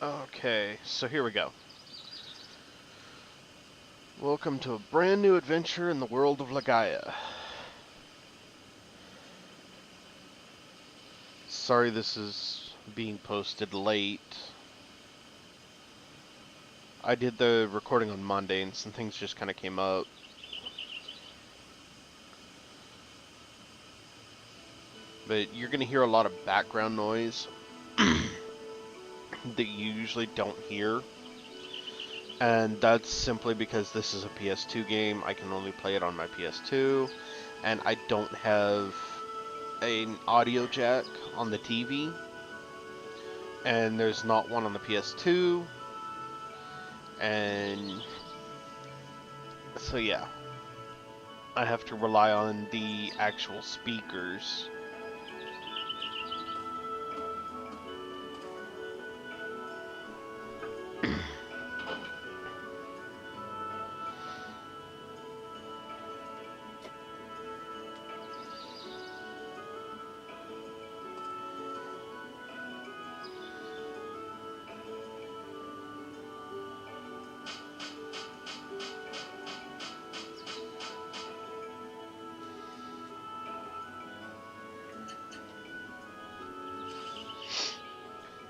Okay, so here we go. Welcome to a brand new adventure in the world of Legaia. Sorry this is being posted late. I did the recording on Monday and some things just kind of came up. But you're going to hear a lot of background noise that you usually don't hear. And that's simply because this is a PS2 game. I can only play it on my PS2. And I don't have an audio jack on the TV. And there's not one on the PS2. And so yeah, I have to rely on the actual speakers.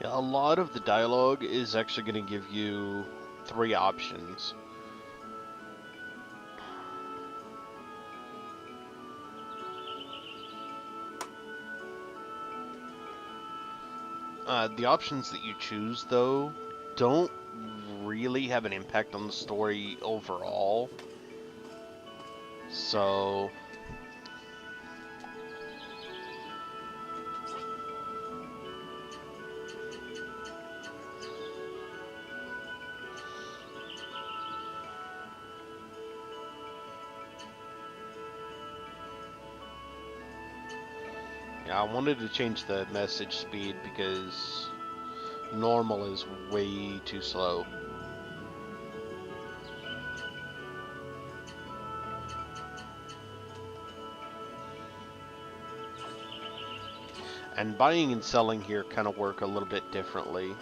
Yeah, a lot of the dialogue is actually going to give you three options. The options that you choose, though, don't really have an impact on the story overall. So, yeah, I wanted to change the message speed because normal is way too slow. And buying and selling here kind of work a little bit differently.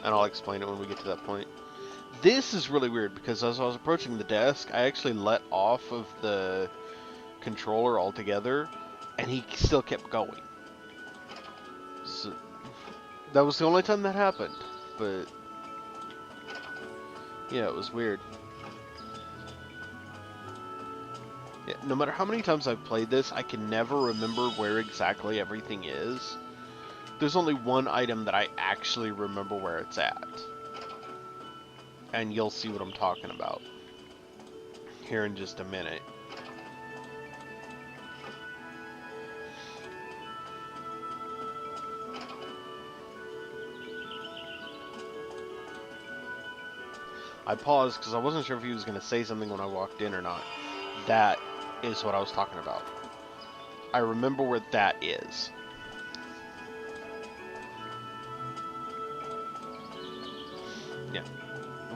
And I'll explain it when we get to that point. This is really weird because as I was approaching the desk, I actually let off of the controller altogether, and he still kept going. So that was the only time that happened, but yeah, it was weird. Yeah, no matter how many times I've played this, I can never remember where exactly everything is. There's only one item that I actually remember where it's at. And you'll see what I'm talking about here in just a minute. I paused because I wasn't sure if he was going to say something when I walked in or not. That is what I was talking about. I remember where that is. Yeah.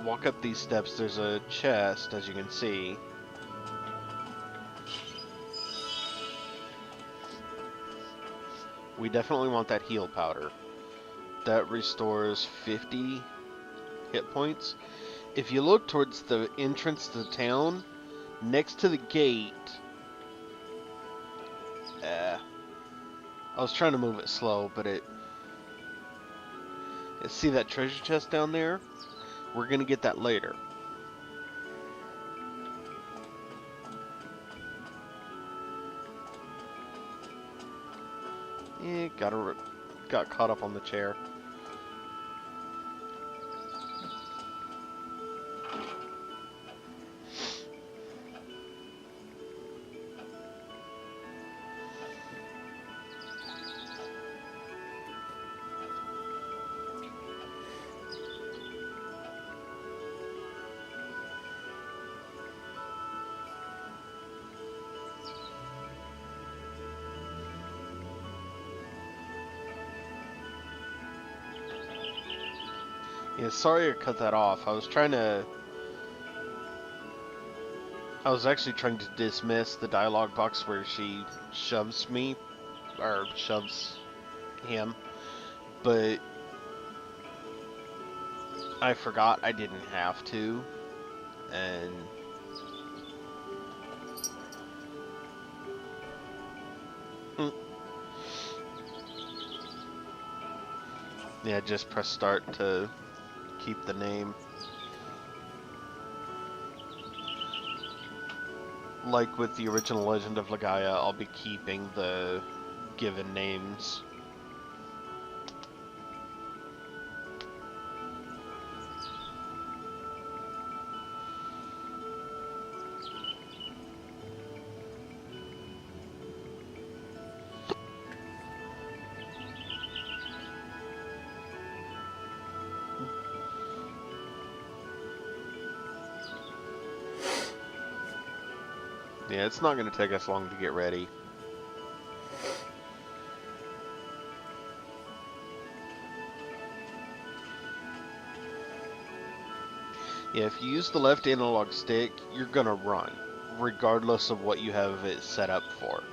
Walk up these steps, there's a chest, as you can see. We definitely want that heal powder. That restores 50 hit points. If you look towards the entrance to the town, next to the gate... I was trying to move it slow, but it... See that treasure chest down there? We're gonna get that later. Got caught up on the chair. Yeah, sorry I cut that off. I was actually trying to dismiss the dialogue box where she shoves me, or shoves him, but I forgot I didn't have to, and mm, yeah, just press start to keep the name. Like with the original Legend of Legaia, I'll be keeping the given names. Yeah, it's not going to take us long to get ready. Yeah, if you use the left analog stick, you're going to run, regardless of what you have it set up for.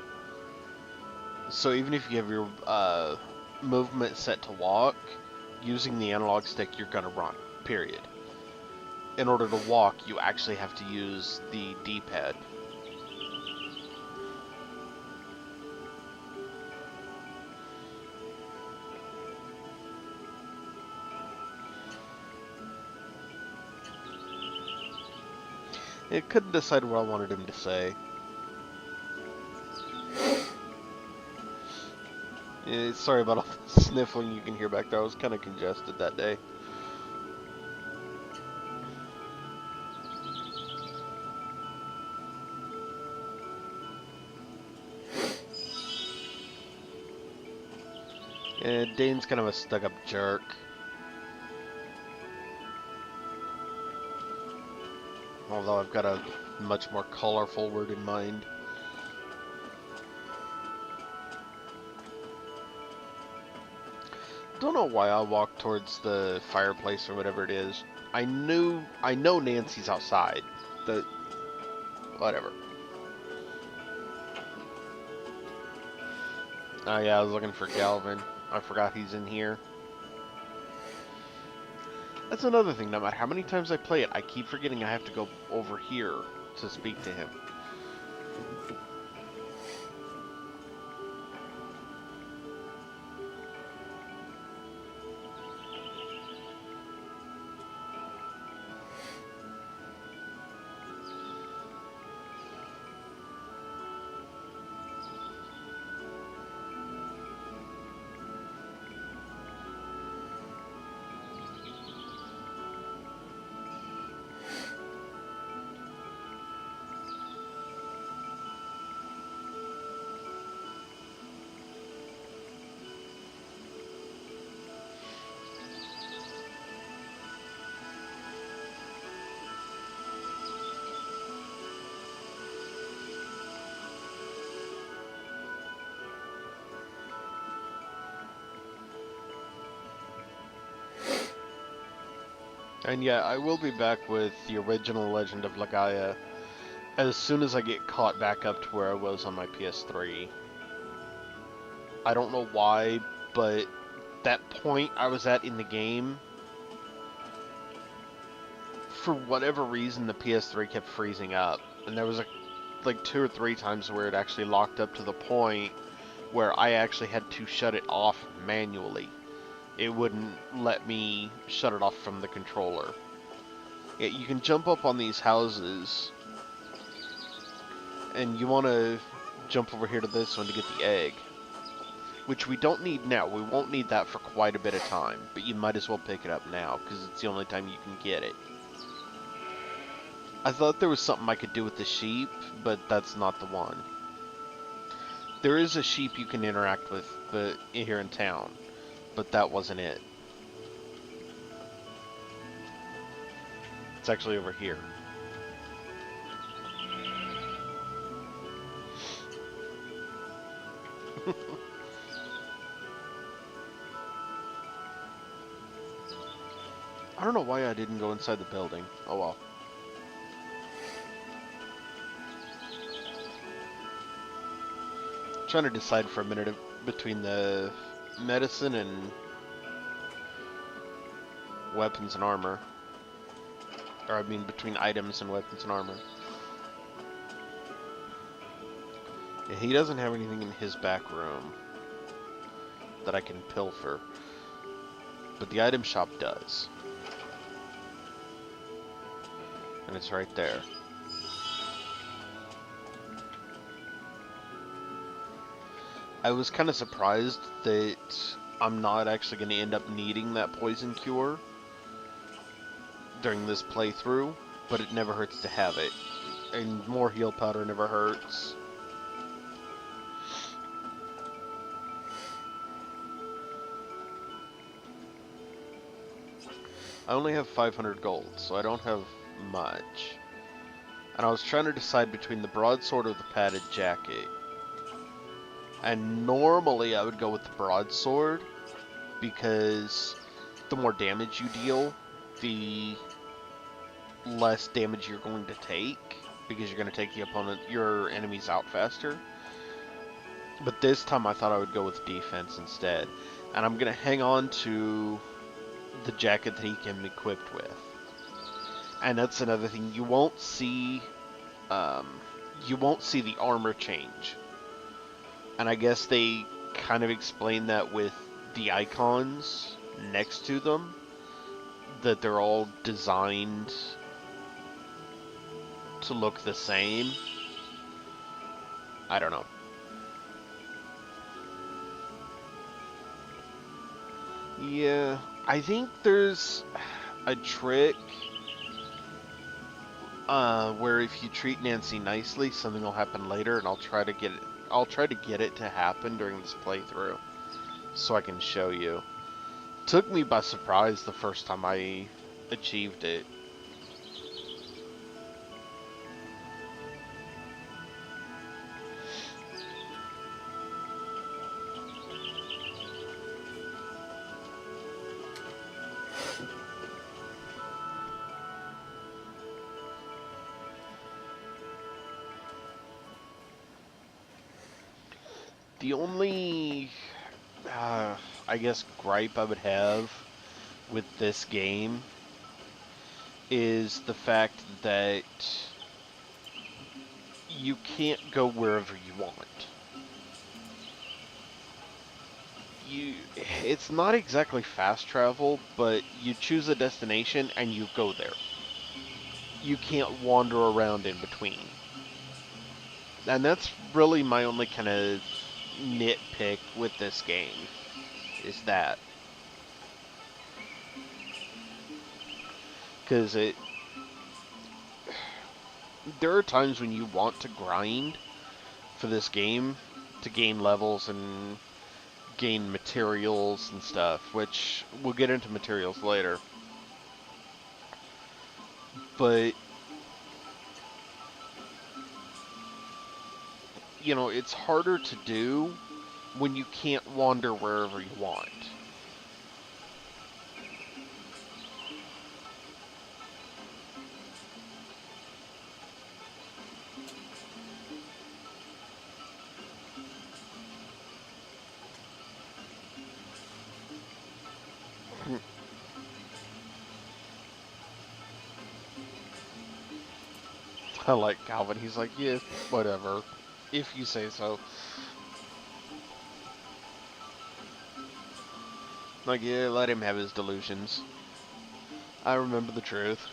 So even if you have your movement set to walk, using the analog stick, you're going to run, period. In order to walk, you actually have to use the D-pad. It couldn't decide what I wanted him to say. Sorry about all the sniffling you can hear back there. I was kind of congested that day. Dane's kind of a stuck-up jerk. Although I've got a much more colorful word in mind. Don't know why I walked towards the fireplace or whatever it is. I know Nancy's outside. Whatever. Oh yeah, I was looking for Galvin. I forgot he's in here. That's another thing, no matter how many times I play it, I keep forgetting I have to go over here to speak to him. And yeah, I will be back with the original Legend of Legaia as soon as I get caught back up to where I was on my PS3. I don't know why, but that point I was at in the game, for whatever reason, the PS3 kept freezing up. And there was like 2 or 3 times where it actually locked up to the point where I actually had to shut it off manually. It wouldn't let me shut it off from the controller. Yeah, you can jump up on these houses, and you want to jump over here to this one to get the egg. Which we don't need now. We won't need that for quite a bit of time, but you might as well pick it up now, because it's the only time you can get it. I thought there was something I could do with the sheep, but that's not the one. There is a sheep you can interact with here in town, but that wasn't it. It's actually over here. I don't know why I didn't go inside the building. Oh well. Trying to decide for a minute between the medicine and weapons and armor. Or I mean between items and weapons and armor. Yeah, he doesn't have anything in his back room that I can pilfer. But the item shop does. And it's right there. I was kind of surprised that I'm not actually going to end up needing that poison cure during this playthrough, but it never hurts to have it. And more heal powder never hurts. I only have 500 gold, so I don't have much. And I was trying to decide between the broadsword or the padded jacket. And normally I would go with the broadsword, because the more damage you deal, the less damage you're going to take, because you're going to take your enemies out faster. But this time I thought I would go with defense instead. And I'm going to hang on to the jacket that he can be equipped with. And that's another thing, you won't see the armor change. And I guess they kind of explain that with the icons next to them, that they're all designed to look the same. I don't know. Yeah, I think there's a trick where if you treat Nancy nicely, something will happen later, and I'll try to get it to happen during this playthrough, so I can show you. Took me by surprise the first time I achieved it. The only, I guess, gripe I would have with this game is the fact that you can't go wherever you want. It's not exactly fast travel, but you choose a destination and you go there. You can't wander around in between. And that's really my only kind of nitpick with this game, is that. Because there are times when you want to grind for this game to gain levels and gain materials and stuff, which we'll get into materials later. But, you know, it's harder to do when you can't wander wherever you want. I like Calvin. He's like, yeah, whatever. If you say so. Like, yeah, let him have his delusions. I remember the truth.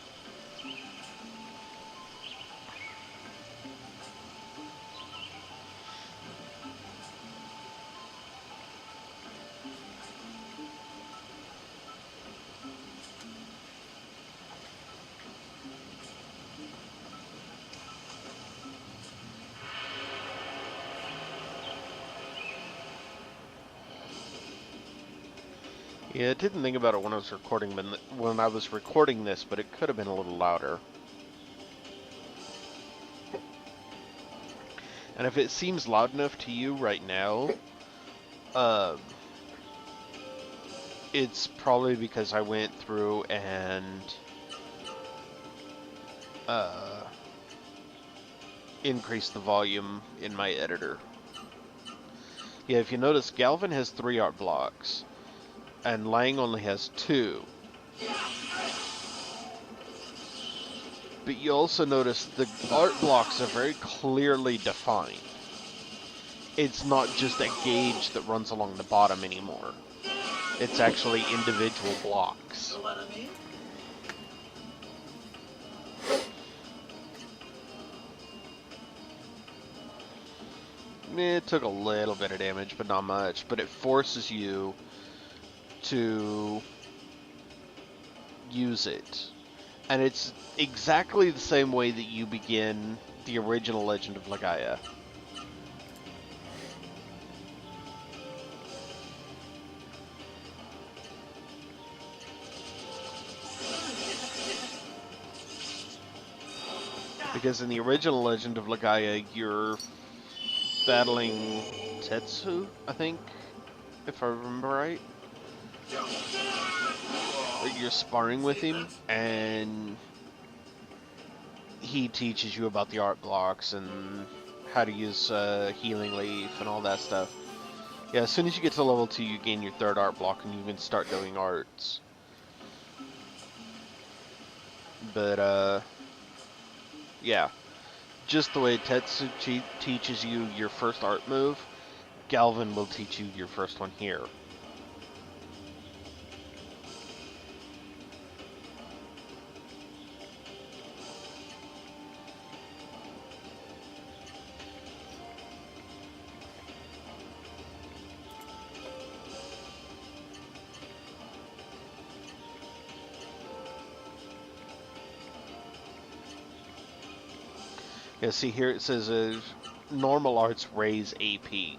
Yeah, I didn't think about it when I was recording this, but it could have been a little louder. And if it seems loud enough to you right now, it's probably because I went through and increased the volume in my editor. Yeah, if you notice, Galvin has 3 art blocks, and Lang only has 2. But you also notice the art blocks are very clearly defined. It's not just a gauge that runs along the bottom anymore. It's actually individual blocks. It took a little bit of damage, but not much. But it forces you to use it. And it's exactly the same way that you begin the original Legend of Legaia. Because in the original Legend of Legaia, you're battling Tetsu, I think, if I remember right. You're sparring with him, and he teaches you about the art blocks and how to use Healing Leaf and all that stuff. Yeah, as soon as you get to level 2, you gain your third art block, and you can start doing arts. But, yeah. Just the way Tetsu teaches you your first art move, Galvin will teach you your first one here. Yeah, see here it says normal arts raise AP,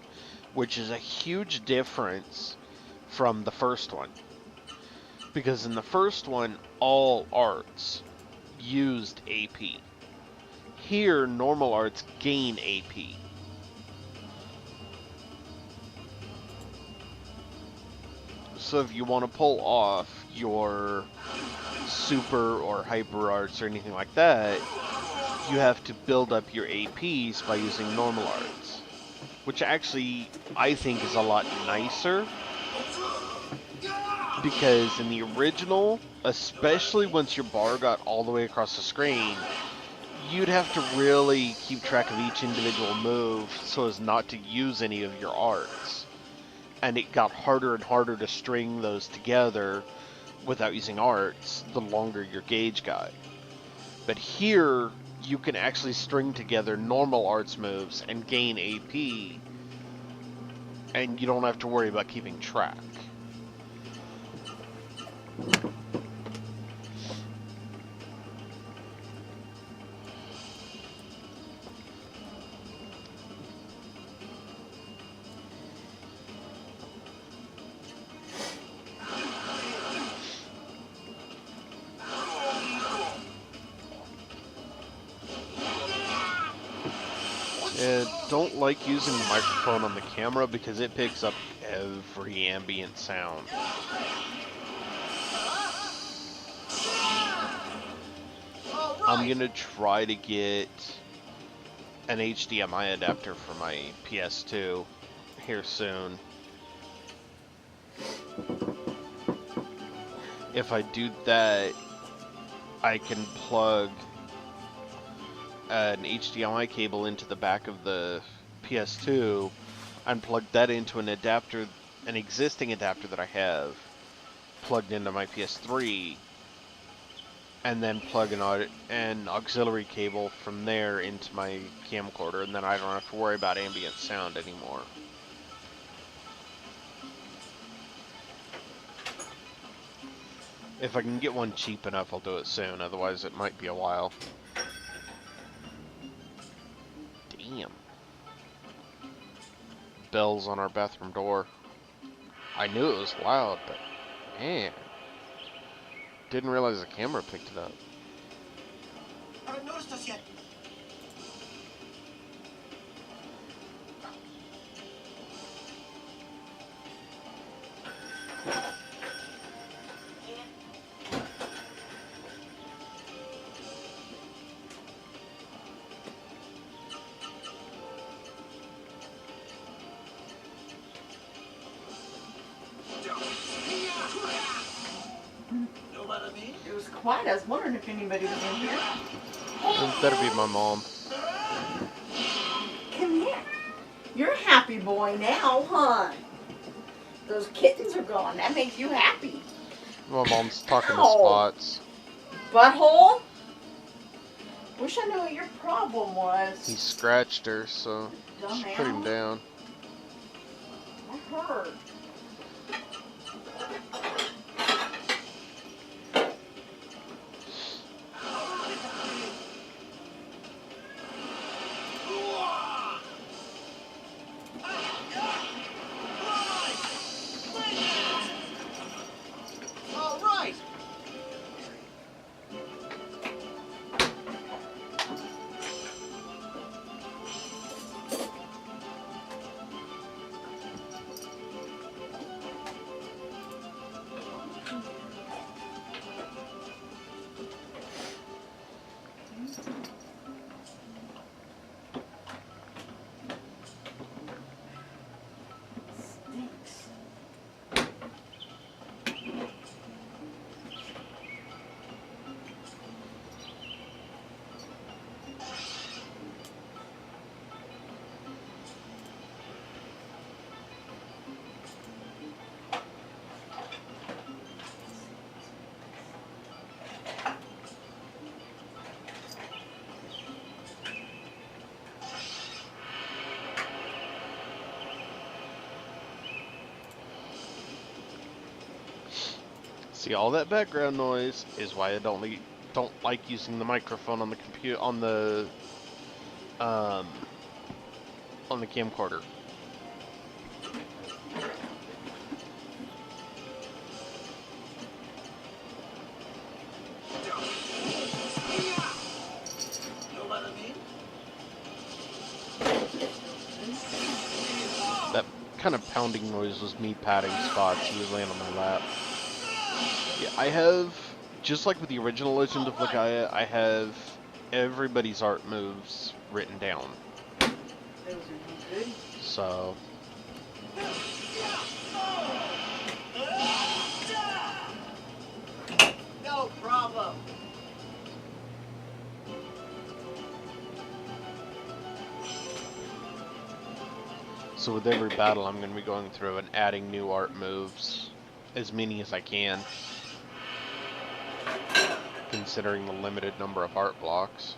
which is a huge difference from the first one. Because in the first one, all arts used AP. Here, normal arts gain AP. So if you want to pull off your super or hyper arts or anything like that, you have to build up your APs by using normal arts. Which actually, I think, is a lot nicer. Because in the original, especially once your bar got all the way across the screen, you'd have to really keep track of each individual move so as not to use any of your arts. And it got harder and harder to string those together without using arts the longer your gauge got. But here, you can actually string together normal arts moves and gain AP, and you don't have to worry about keeping track. Don't like using the microphone on the camera because it picks up every ambient sound. I'm gonna try to get an HDMI adapter for my PS2 here soon. If I do that, I can plug an HDMI cable into the back of the PS2 and plug that into an adapter, an existing adapter that I have plugged into my PS3, and then plug an auxiliary cable from there into my camcorder, and then I don't have to worry about ambient sound anymore. If I can get one cheap enough, I'll do it soon, otherwise it might be a while. Damn. Bells on our bathroom door. I knew it was loud, but man, didn't realize the camera picked it up. Haven't noticed us yet. what I mean? It was quiet. I was wondering if anybody was in here. That'd be my mom. Come here. You're a happy boy now, huh? Those kittens are gone. That makes you happy. My mom's talking to Ow. Spots. Butthole? Wish I knew what your problem was. He scratched her, so Dumb she put him animal. down. That hurt. All right. Stinks. See, all that background noise is why I don't like using the microphone on the computer um on the camcorder. Know what I mean? That kind of pounding noise was me patting Spots. He was laying on my lap. Yeah, I have, just like with the original Legend of Legaia, I have everybody's art moves written down. Those are no good. So, No problem. so with every battle, I'm going to be going through and adding new art moves, as many as I can, considering the limited number of art blocks.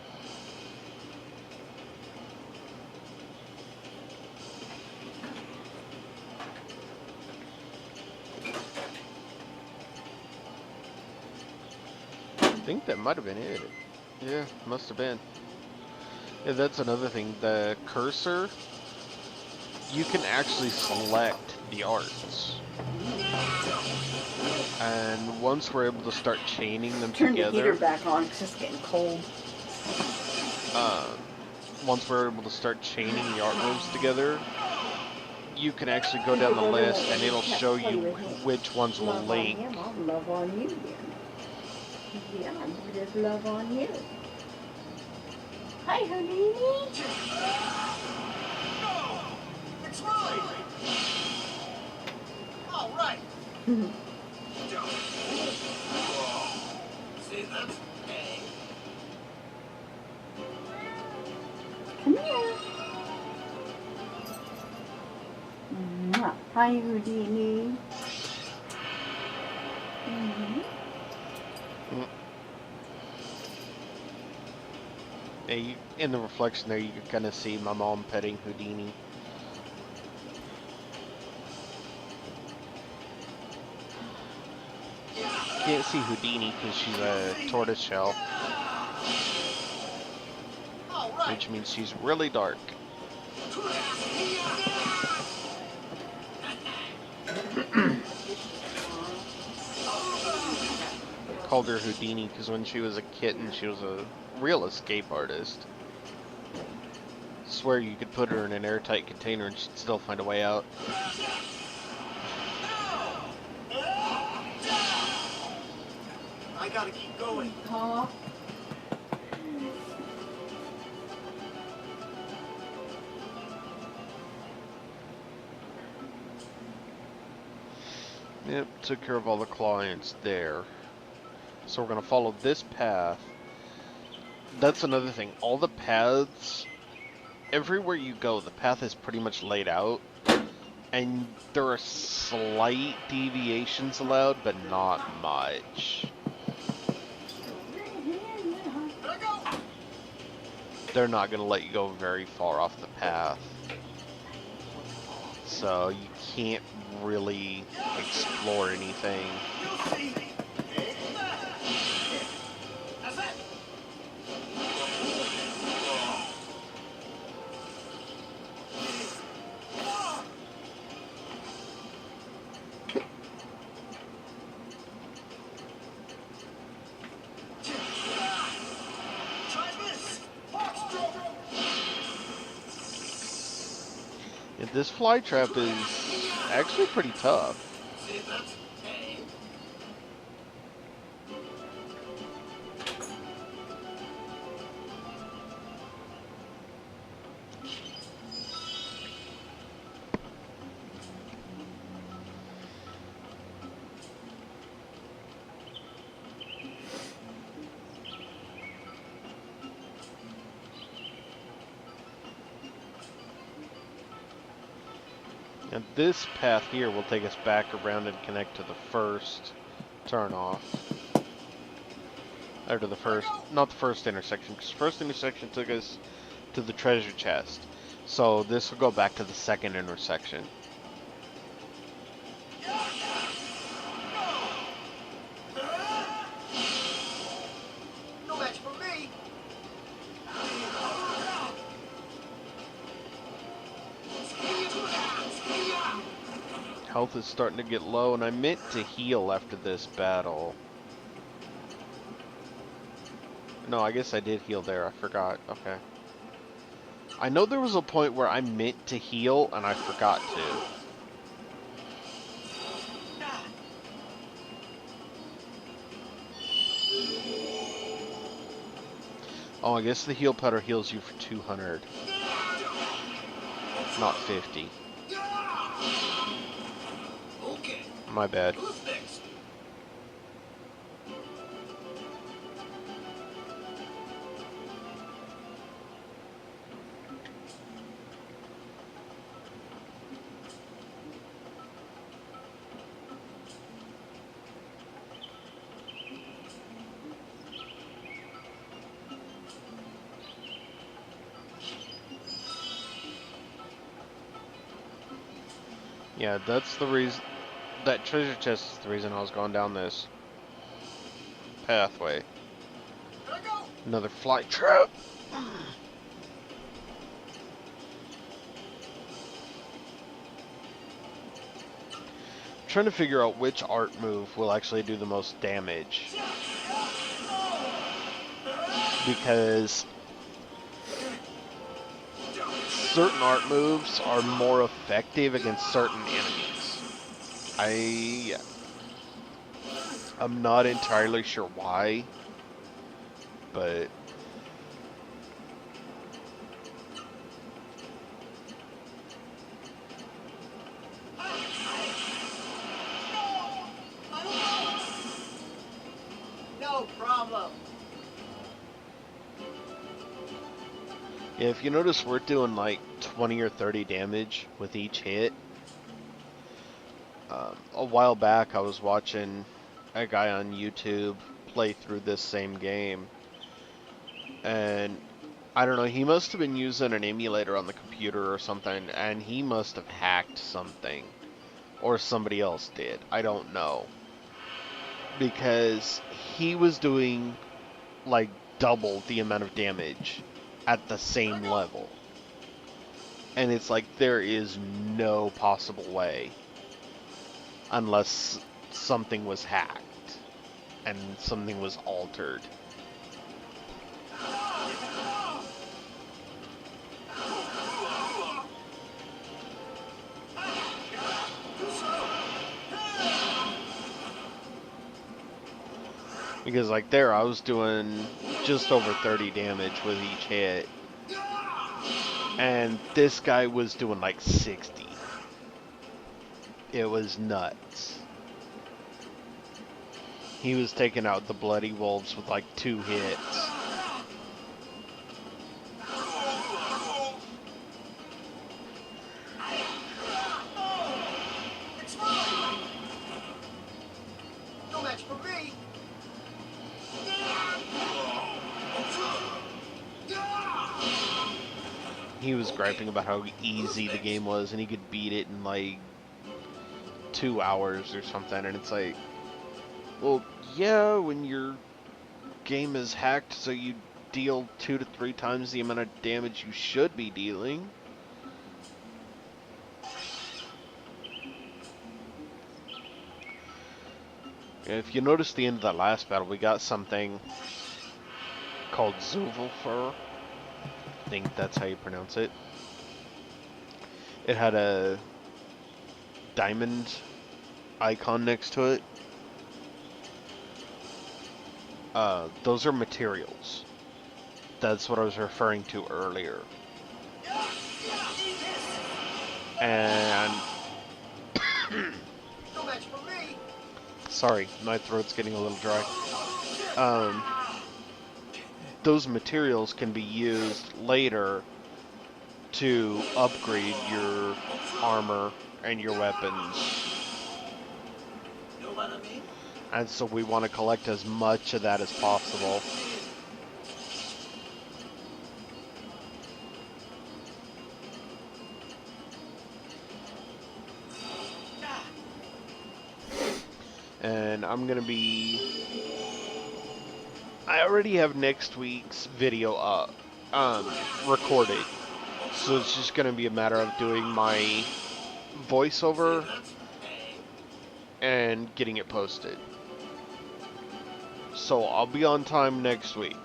I think that might have been it. Yeah, must have been. Yeah, that's another thing. The cursor, you can actually select the arts. And once we're able to start chaining them Turn the together, heater back on because it's getting cold. once we're able to start chaining the art moves together, you can actually go down the list and it'll show you which ones will Love on link. him, I'll love on you then. Yeah, I'm just love on you. Hi, honey. No, it's mine. All right. See, that's hey. Come here. Mwah. Hi, Houdini. Mm-hmm. In the reflection there, you can kind of see my mom petting Houdini. Can't see Houdini because she's a tortoise shell, All right. which means she's really dark. Called her Houdini because when she was a kitten, she was a real escape artist. Swear you could put her in an airtight container and she'd still find a way out. I gotta keep going. Huh? Yep, took care of all the clients there. So we're going to follow this path. That's another thing. All the paths, everywhere you go, the path is pretty much laid out. And there are slight deviations allowed, but not much. Gotta go. They're not going to let you go very far off the path. So you can't really explore anything. You'll see. Take that. That's it. Try this. Foxtrot. Yeah, this fly trap is actually pretty tough. See if that's hey. And this path here will take us back around and connect to the first turnoff. Or to the first, not the first intersection, because first intersection took us to the treasure chest. So this will go back to the second intersection. No match for me. Health is starting to get low, and I meant to heal after this battle. No, I guess I did heal there. I forgot. Okay. I know there was a point where I meant to heal, and I forgot to. Oh, I guess the heal powder heals you for 200. Not 50. Okay. My bad. Who's next? Yeah, that's the reason. That treasure chest is the reason I was going down this pathway. Gotta go. Another flight trap. Trying to figure out which art move will actually do the most damage. Because certain art moves are more effective against certain enemies. I'm not entirely sure why, but No problem. yeah, if you notice, we're doing like 20 or 30 damage with each hit. A while back, I was watching a guy on YouTube play through this same game, and I don't know, he must have been using an emulator on the computer or something, and he must have hacked something, or somebody else did. I don't know, because he was doing like double the amount of damage at the same level, and it's like there is no possible way unless something was hacked and something was altered. Because like there, I was doing just over 30 damage with each hit, and this guy was doing like 60. It was nuts. He was taking out the bloody wolves with like 2 hits. It's mine! No match for me! He was griping about how easy the game was and he could beat it in like 2 hours or something, and it's like, well, yeah, when your game is hacked so you deal 2 to 3 times the amount of damage you should be dealing. If you notice the end of that last battle, we got something called Zulfur. I think that's how you pronounce it. It had a diamond icon next to it. Those are materials. That's what I was referring to earlier. And No match for me! sorry, my throat's getting a little dry. Those materials can be used later to upgrade your armor and your weapons. Know what I mean? And so we want to collect as much of that as possible. And I'm going to be... I already have next week's video up, recorded. So it's just going to be a matter of doing my voiceover and getting it posted. So I'll be on time next week.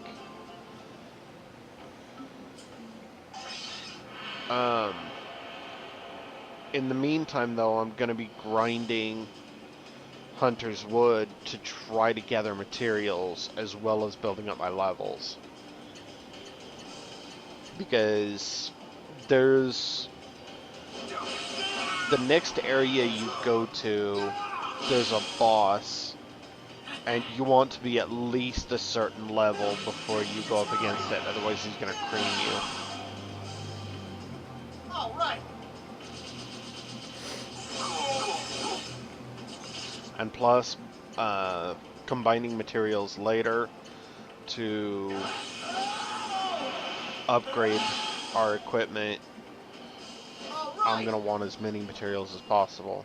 In the meantime, though, I'm going to be grinding Hunter's Wood to try to gather materials as well as building up my levels. Because there's... the next area you go to, there's a boss, and you want to be at least a certain level before you go up against it, otherwise he's going to cream you. All right! And plus, combining materials later to upgrade our equipment, All I'm right! going to want as many materials as possible.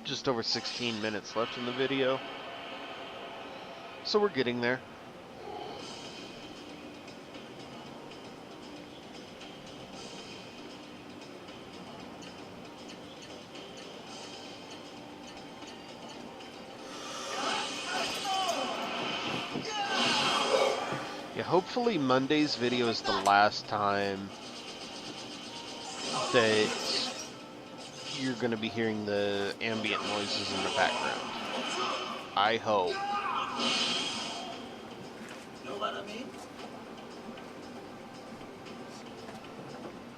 Just over 16 minutes left in the video, so we're getting there. Yeah, hopefully Monday's video is the last time that you're going to be hearing the ambient noises in the background. I hope. Know what I mean?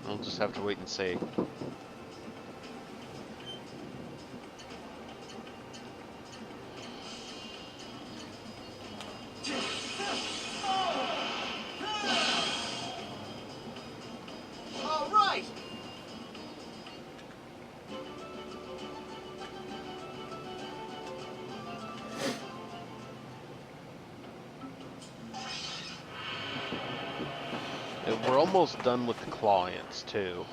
We'll just have to wait and see. All right! And we're almost done with the clients, too.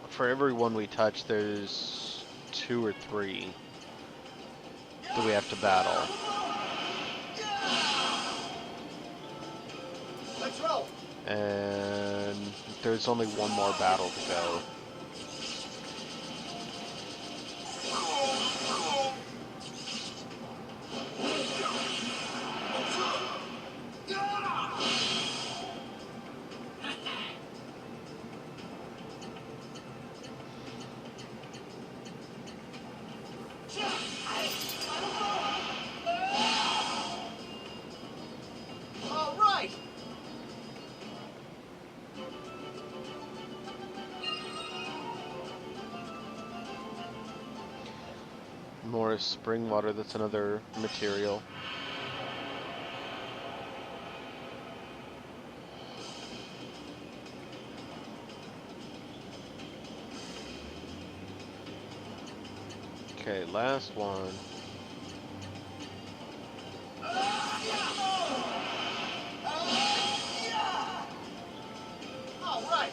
For every one we touch, there's 2 or 3 that we have to battle. Let's roll! And there's only one more battle to go. right. More spring water, that's another material. Okay, last one. All right.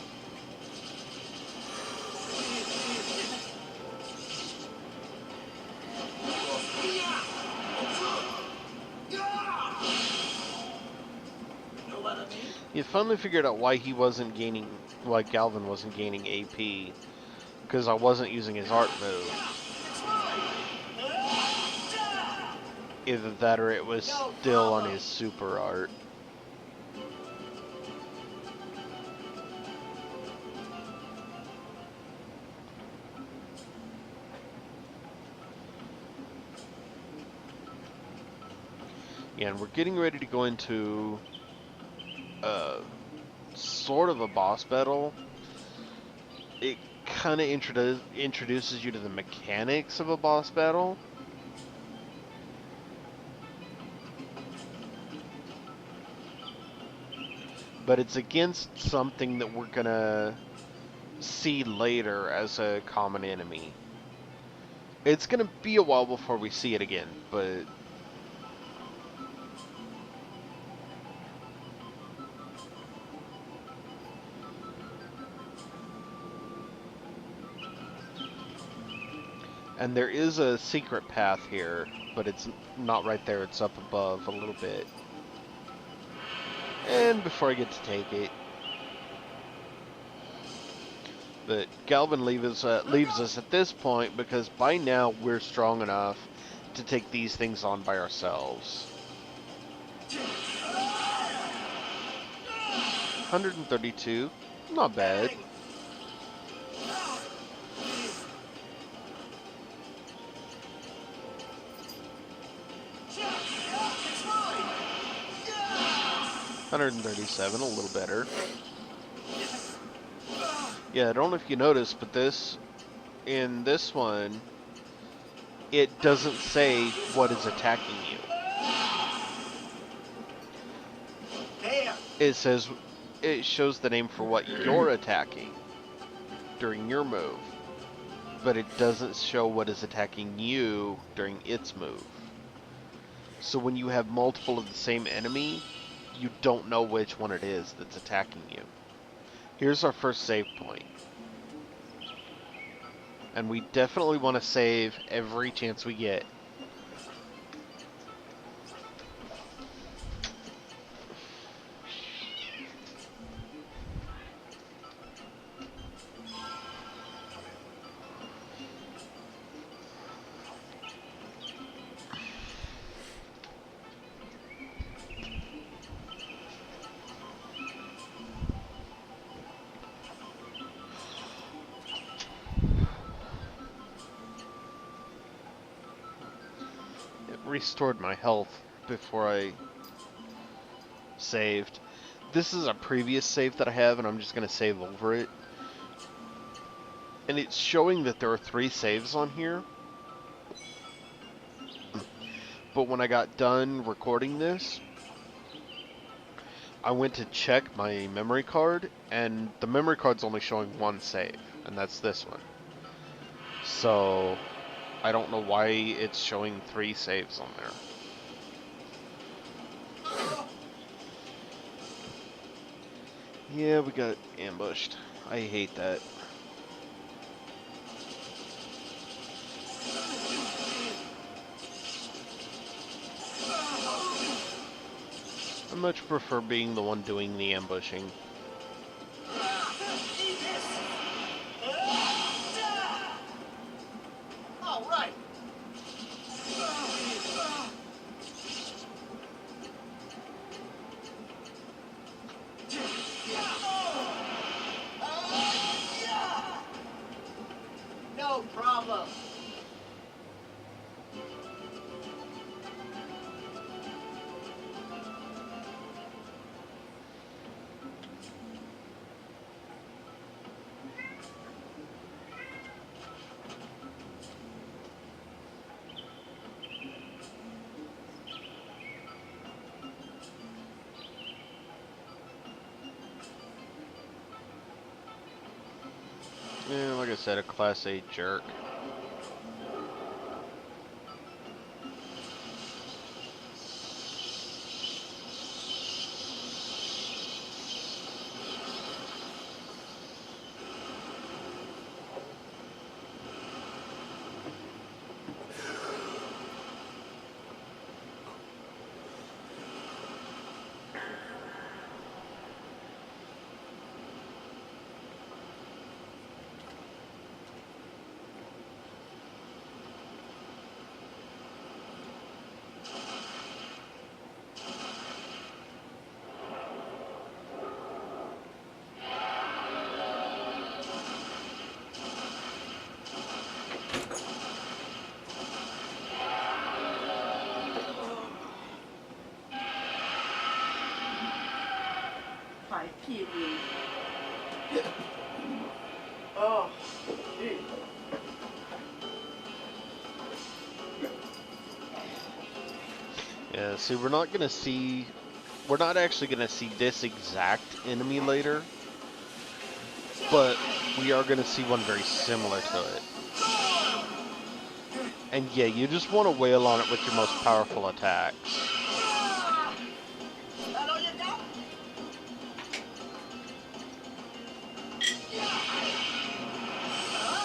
Know what I mean? You finally figured out why why Galvin wasn't gaining AP. Because I wasn't using his art move. It's right. Either that or it was No still on problem. his super art. Yeah, and we're getting ready to go into sort of a boss battle. It kind of introduces you to the mechanics of a boss battle. But it's against something that we're gonna see later as a common enemy. It's gonna be a while before we see it again, but and there is a secret path here, but it's not right there, it's up above a little bit. And before I get to take it, but Galvin leaves us at this point because by now we're strong enough to take these things on by ourselves. 132, not bad. It's right. 137, a little better. Yeah, I don't know if you noticed, but in this one, it doesn't say what is attacking you. There. It shows the name for what you're attacking during your move, but it doesn't show what is attacking you during its move. So when you have multiple of the same enemy, you don't know which one it is that's attacking you. Here's our first save point. And we definitely want to save every chance we get. It restored my health before I saved. This is a previous save that I have, and I'm just going to save over it. And it's showing that there are 3 saves on here. But when I got done recording this, I went to check my memory card, and the memory card's only showing 1 save, and that's this one. So, I don't know why it's showing 3 saves on there. Yeah, we got ambushed. I hate that. I much prefer being the one doing the ambushing. All right. No problem. Yeah, like I said, a Class A jerk. I pity you. Oh, dude. Yeah, see, we're not actually gonna see this exact enemy later, but we are gonna see one very similar to it. And yeah, you just want to wail on it with your most powerful attacks. Hello, you go.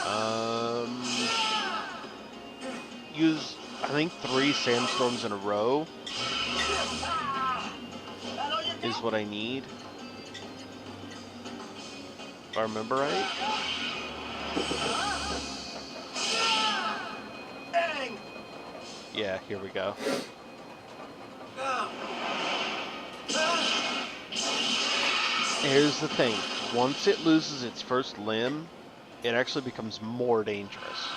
Um, use, I think, 3 sandstorms in a row Hello, you is go. what I need. If I remember right. Bang. Yeah, here we go. Here's the thing. Once it loses its first limb, it actually becomes more dangerous.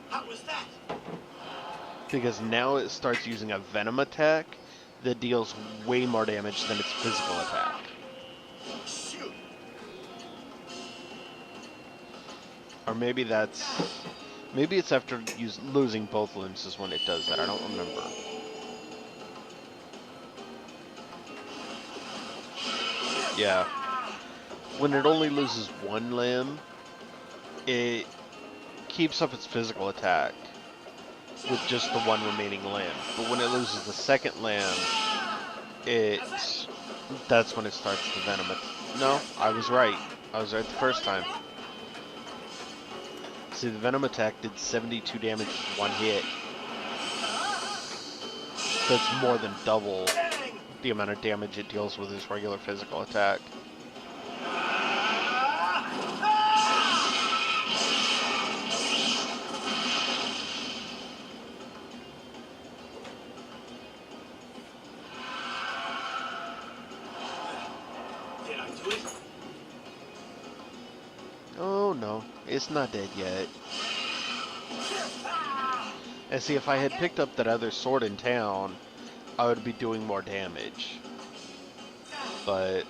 How was that? Because now it starts using a venom attack that deals way more damage than its physical attack. Shoot. Or maybe it's after losing both limbs is when it does that. I don't remember. Yeah. When it only loses one limb, it keeps up its physical attack with just the one remaining limb. But when it loses the second limb, that's when it starts the venom. No, I was right. I was right the first time. See, the venom attack did 72 damage with one hit. That's more than double the amount of damage it deals with its regular physical attack. Did I do it? Oh no, it's not dead yet. And see, if I had picked up that other sword in town, I would be doing more damage. But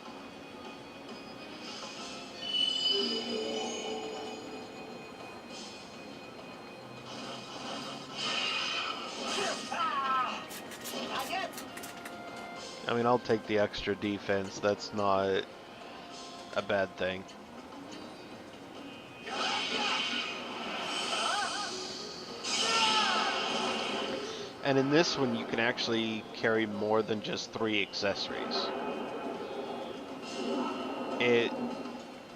I mean, I'll take the extra defense. That's not a bad thing. And in this one, you can actually carry more than just 3 accessories.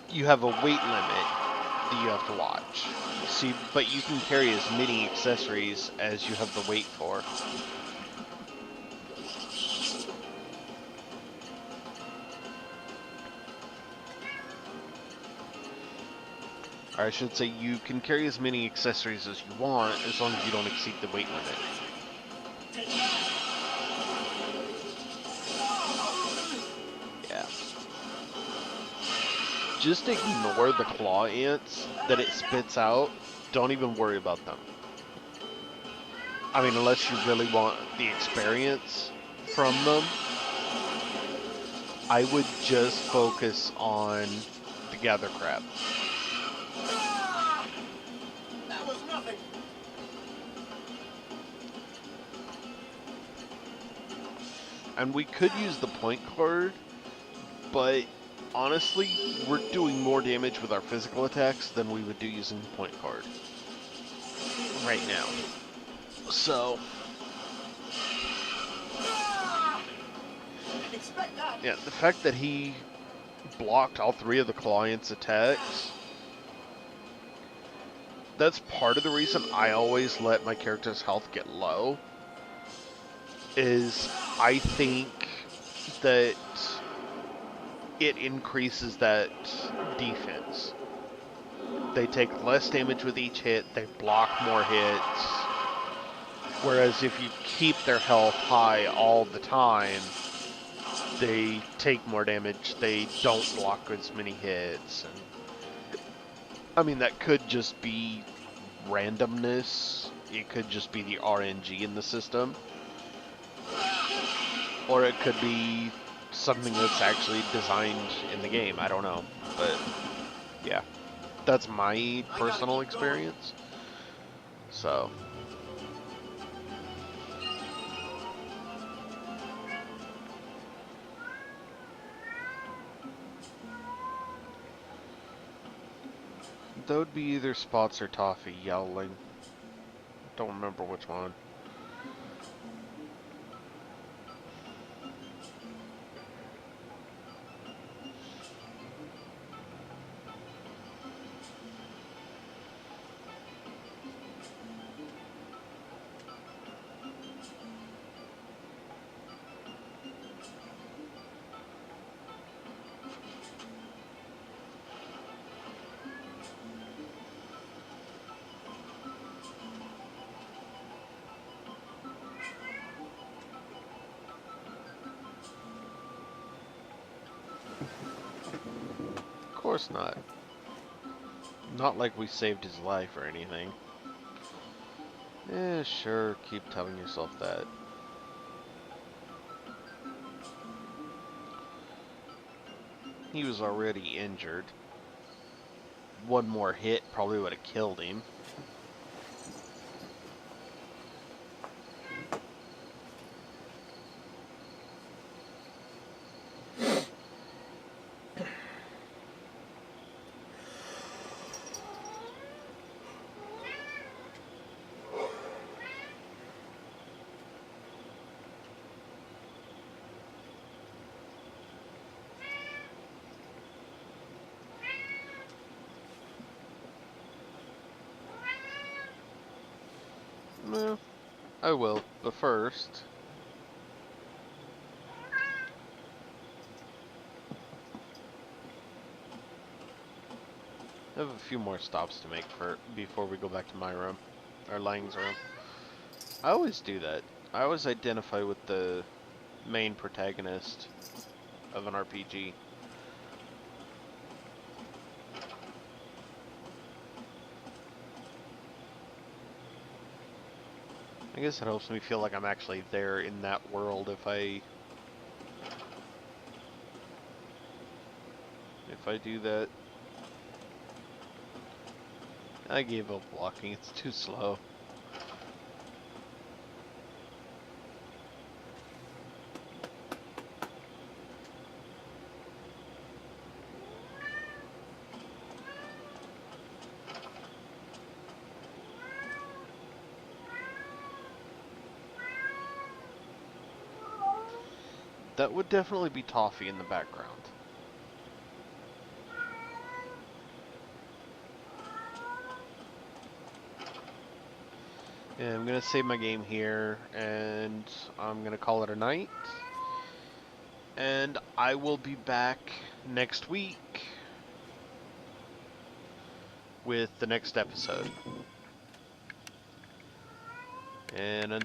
You have a weight limit that you have to watch. See, but you can carry as many accessories as you have the weight for. Or I should say, you can carry as many accessories as you want, as long as you don't exceed the weight limit. Yeah. Just ignore the claw ants that it spits out. Don't even worry about them. I mean, unless you really want the experience from them, I would just focus on the gather crab. That was nothing. And we could use the point card, but honestly, we're doing more damage with our physical attacks than we would do using the point card right now. So, Didn't expect that. yeah, the fact that he blocked all three of the client's attacks, that's part of the reason I always let my character's health get low, is I think that it increases that defense. They take less damage with each hit, they block more hits, whereas if you keep their health high all the time, they take more damage, they don't block as many hits, and I mean, that could just be randomness, it could just be the RNG in the system, or it could be something that's actually designed in the game, I don't know, but yeah, that's my personal experience, so... That would be either Spots or Toffee yowling. Don't remember which one. Of course not. Not like we saved his life or anything. Eh, sure, keep telling yourself that. He was already injured. One more hit probably would have killed him. Well, I will, but first... I have a few more stops to make before we go back to my room. Or Lang's room. I always do that. I always identify with the main protagonist of an RPG. I guess it helps me feel like I'm actually there in that world if I do that. I gave up walking, it's too slow. That would definitely be Toffee in the background. And I'm gonna save my game here, and I'm gonna call it a night. And I will be back next week with the next episode. And until